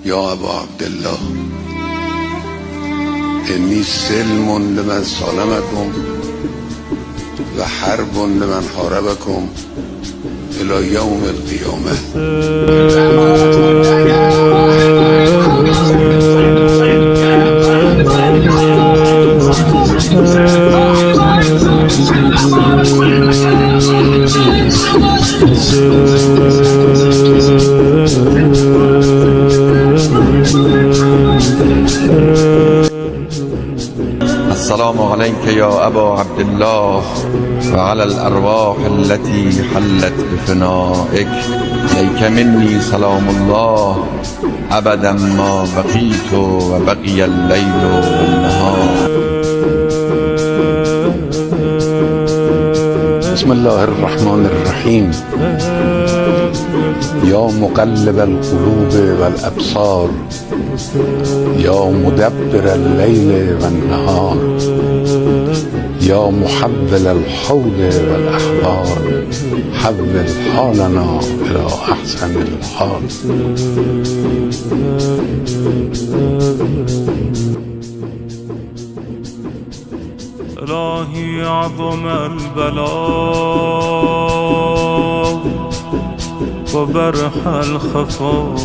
يا أبا عبد الله إني سلم لمن سالمكم وحرب لمن حاربكم إلى يوم القيامة. السلام عليك يا أبا عبد الله وعلى الأرواح التي حلت بفنائك. إليك مني سلام الله أبدا ما بقيت وبقي الليل والنهار. بسم الله الرحمن الرحيم. يا مقلب القلوب والأبصار يا مدبر الليل والنهار يا محول الحول والأحوال حول حالنا إلى أحسن الحال. إلهي عظم البلاء وبرح الخفاء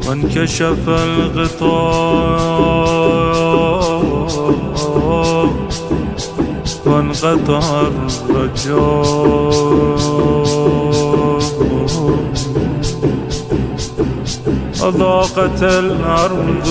وانكشف الغطاء وانقطع الرجاء وضاقت الأرض